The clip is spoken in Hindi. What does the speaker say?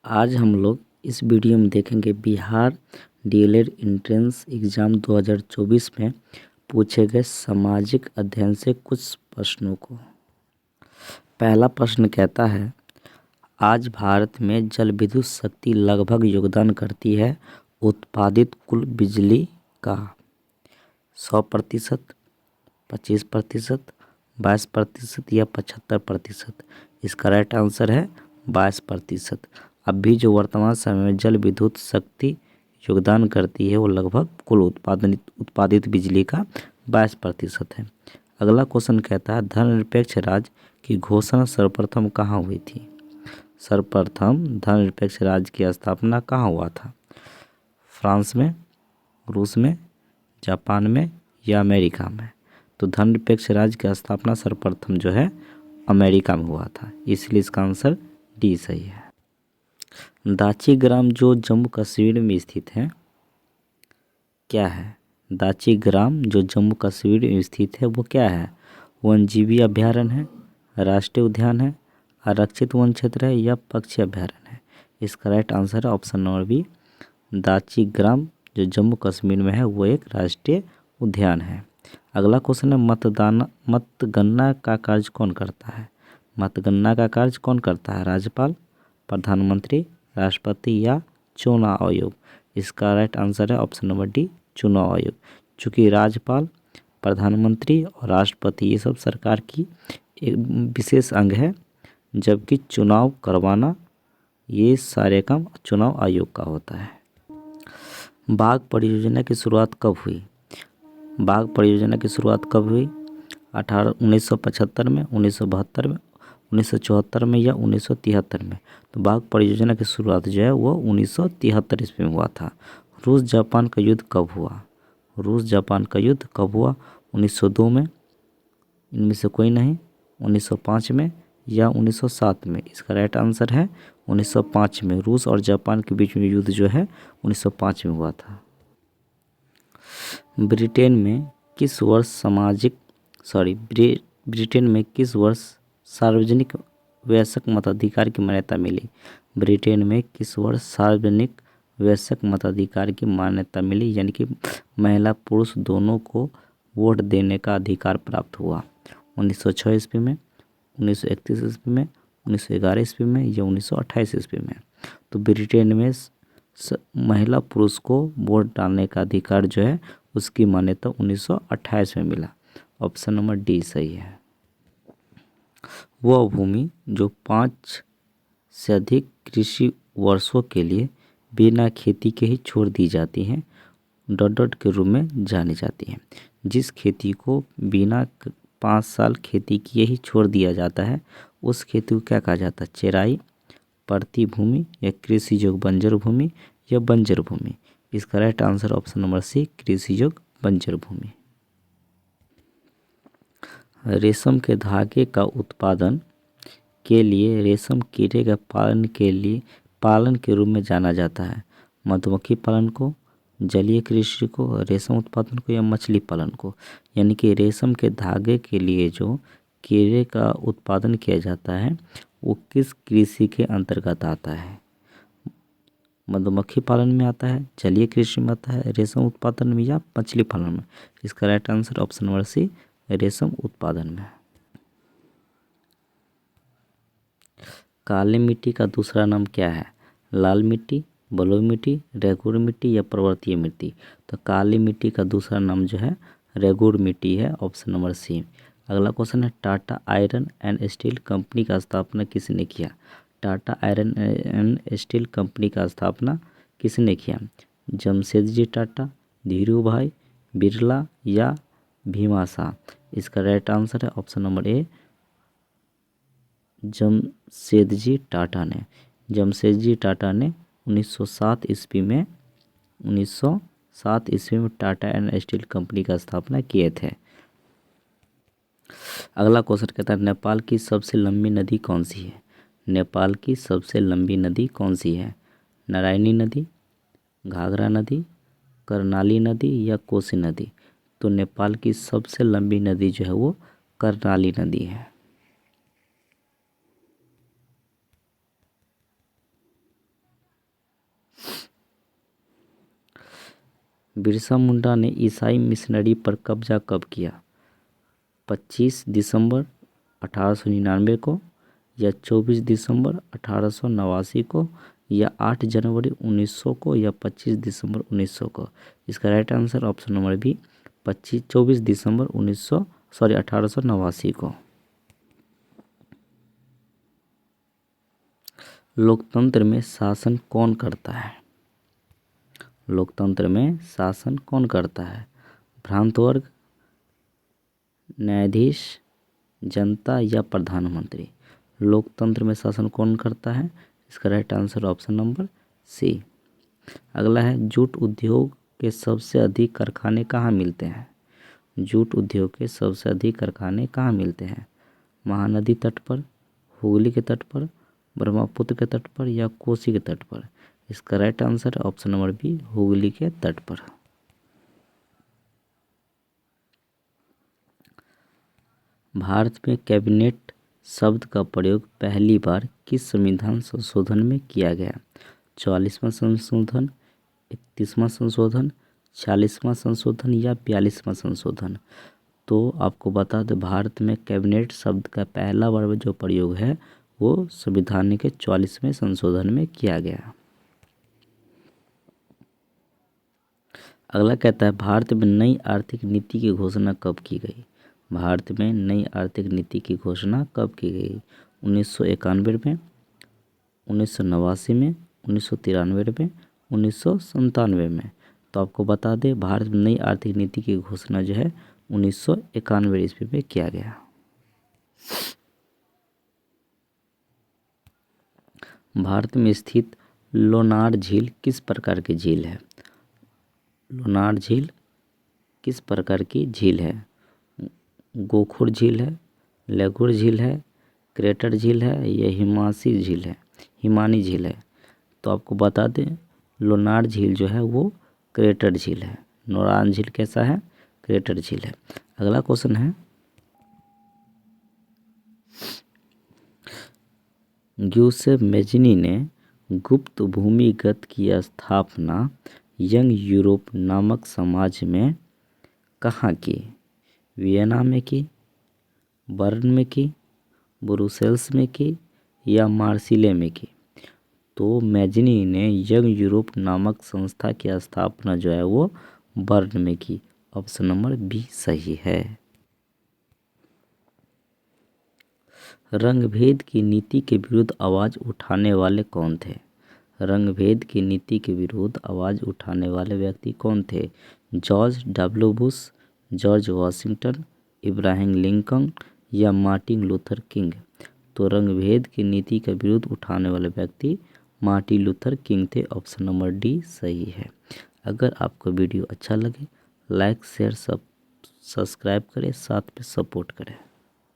आज हम लोग इस वीडियो में देखेंगे बिहार डीएलएड एंट्रेंस एग्ज़ाम 2024 में पूछे गए सामाजिक अध्ययन से कुछ प्रश्नों को। पहला प्रश्न कहता है, आज भारत में जल विद्युत शक्ति लगभग योगदान करती है उत्पादित कुल बिजली का 100%, 25%, 22% या 75%। इसका राइट आंसर है 22%। अभी जो वर्तमान समय में जल विद्युत शक्ति योगदान करती है वो लगभग कुल उत्पादित बिजली का 22% है। अगला क्वेश्चन कहता है, धर्मनिरपेक्ष राज्य की घोषणा सर्वप्रथम कहाँ हुई थी? सर्वप्रथम धर्मनिरपेक्ष राज्य की स्थापना कहाँ हुआ था? फ्रांस में, रूस में, जापान में या अमेरिका में? तो धर्मनिरपेक्ष राज्य की स्थापना सर्वप्रथम जो है अमेरिका में हुआ था, इसलिए इसका आंसर डी सही है। दाची ग्राम जो जम्मू कश्मीर में स्थित है क्या है? दाची ग्राम जो जम्मू कश्मीर में स्थित है वो क्या है? वन्यजीवी अभ्यारण्य है, राष्ट्रीय उद्यान है, आरक्षित वन क्षेत्र है या पक्षी अभ्यारण्य है? इसका राइट आंसर है ऑप्शन नंबर बी, दाची ग्राम जो जम्मू कश्मीर में है वो एक राष्ट्रीय उद्यान है। अगला क्वेश्चन है, मतगणना का कार्य कौन करता है? मतगणना का कार्य कौन करता है? राज्यपाल, प्रधानमंत्री, राष्ट्रपति या चुनाव आयोग? इसका राइट आंसर है ऑप्शन नंबर डी, चुनाव आयोग। चूँकि राज्यपाल, प्रधानमंत्री और राष्ट्रपति ये सब सरकार की एक विशेष अंग है, जबकि चुनाव करवाना ये सारे काम चुनाव आयोग का होता है। बाघ परियोजना की शुरुआत कब हुई? बाघ परियोजना की शुरुआत कब हुई? 1975 में, 1972 में, 1974 में या 1973 में? तो बाघ परियोजना की शुरुआत जो है वो 1973 ईस्वी में हुआ था। रूस जापान का युद्ध कब हुआ? रूस जापान का युद्ध कब हुआ? 1902 में, इनमें से कोई नहीं, 1905 में या 1907 में? इसका राइट आंसर है 1905 में। रूस और जापान के बीच में युद्ध जो है 1905 में हुआ था। ब्रिटेन में किस वर्ष सार्वजनिक वयस्क मताधिकार की मान्यता मिली? ब्रिटेन में किस वर्ष सार्वजनिक वयस्क मताधिकार की मान्यता मिली, यानी कि महिला पुरुष दोनों को वोट देने का अधिकार प्राप्त हुआ? 1906 ईस्वी में, 1931 ईस्वी में, 1911 ईस्वी में या 1928 ईस्वी में? तो ब्रिटेन में महिला पुरुष को वोट डालने का अधिकार जो है उसकी मान्यता 1928 में मिला। ऑप्शन नंबर डी सही है। वह भूमि जो 5 से अधिक कृषि वर्षों के लिए बिना खेती के ही छोड़ दी जाती हैं डॉट के रूप में जानी जाती है। जिस खेती को बिना 5 साल खेती किए ही छोड़ दिया जाता है उस खेती को क्या कहा जाता है? चराई, पड़ती भूमि या कृषि योग्य बंजर भूमि या बंजर भूमि? इसका right answer option number C, कृषि योग्य बंजर भूमि। रेशम के धागे का उत्पादन के लिए रेशम कीड़े का पालन के रूप में जाना जाता है। मधुमक्खी पालन को, जलीय कृषि को, रेशम उत्पादन को या मछली पालन को? यानी कि रेशम के धागे के लिए जो कीड़े का उत्पादन किया जाता है वो किस कृषि के अंतर्गत आता है? मधुमक्खी पालन में आता है, जलीय कृषि में आता है, रेशम उत्पादन में या मछली पालन में? इसका right answer option number C, रेशम उत्पादन में। काली मिट्टी का दूसरा नाम क्या है? लाल मिट्टी, बलुई मिट्टी, रेगूर मिट्टी या पर्वतीय मिट्टी? तो काली मिट्टी का दूसरा नाम जो है रेगूर मिट्टी है। Option number C. अगला क्वेश्चन है, Tata iron and steel company का स्थापना किसने किया? Tata iron and steel company का स्थापना किसने किया? जमशेदजी टाटा, धीरू भाई बिरला या भीमाशाह? इसका राइट आंसर है option number A, Jamshedji Tata ने। जमशेदजी टाटा ने 1907 ईस्वी में टाटा एंड स्टील कंपनी का स्थापना किए थे। अगला क्वेश्चन कहता है, नेपाल की सबसे लंबी नदी कौन सी है? नेपाल की सबसे लंबी नदी कौन सी है? नारायणी नदी, घाघरा नदी, कर्णाली नदी या कोसी नदी? तो नेपाल की सबसे लंबी नदी जो है वो कर्णाली नदी है। बिरसा मुंडा ने ईसाई मिशनरी पर कब्जा कब किया? 25 दिसंबर 1899 को, या 24 दिसंबर 1889 को, या 8 जनवरी 1900 को, या 25 दिसंबर 1900 को? इसका right answer option number B 24 दिसंबर 1889 को। लोकतंत्र में शासन कौन करता है? लोकतंत्र में शासन कौन करता है? भ्रांत वर्ग, न्यायाधीश, जनता या प्रधानमंत्री? लोकतंत्र में शासन कौन करता है? इसका right answer option number C. अगला है, जूट उद्योग के सबसे अधिक कारखाने कहाँ मिलते हैं? जूट उद्योग के सबसे अधिक कारखाने कहाँ मिलते हैं? महानदी तट पर, हुगली के तट पर, ब्रह्मपुत्र के तट पर, या कोसी के तट पर? इसका right answer option number B Hooghly के तट पर। भारत में कैबिनेट शब्द का प्रयोग पहली बार किस संविधान संशोधन में किया गया? 44वां संशोधन, 31वां संशोधन, 40वां संशोधन, या 42वां संशोधन? तो आपको बता दें, भारत में कैबिनेट शब्द का पहला बार जो प्रयोग है वो संविधान के 44वें संशोधन में किया गया। अगला कहता है, भारत में नई आर्थिक नीति की घोषणा कब की गई? भारत में नई आर्थिक नीति की घोषणा कब की गई? 1991 में, 1989 में, 1993 में, 1997 में? तो आपको बता दें, भारत में नई आर्थिक नीति की घोषणा जो है 1991 ईस्वी में किया गया। भारत में स्थित लोनार झील किस प्रकार की झील है? लोनार झील किस प्रकार की झील है? गोखुर झील है, लेगुर झील है, क्रेटर झील है, या हिमासी झील है, हिमानी झील है? तो आपको बता दें, लोनार झील जो है वो क्रेटर झील है। लोनार झील कैसा है? क्रेटर झील है। अगला क्वेश्चन है, ग्यूसेप मेज़नी ने गुप्त भूमिगत की स्थापना यंग यूरोप नामक समाज में कहाँ की? वियना में की, बर्न में की, ब्रुसेल्स में की, या मार्सिले में की? तो मेज़नी ने यंग यूरोप नामक संस्था की स्थापना जो है वो बर्न में की। ऑप्शन नंबर बी सही है। रंगभेद की नीति के विरुद्ध आवाज़ उठाने वाले कौन थे? रंगभेद की नीति के विरुद्ध आवाज़ उठाने वाले व्यक्ति कौन थे? George W Bush, George Washington, Ibrahim Lincoln, या मार्टिन लूथर किंग? तो रंगभेद की नीति का विरुद्ध उठाने वाले व्यक्ति मार्टिन लूथर किंग थे। ऑप्शन नंबर डी सही है। अगर आपको वीडियो अच्छा लगे, लाइक शेयर सब्सक्राइब करें, साथ में सपोर्ट करें।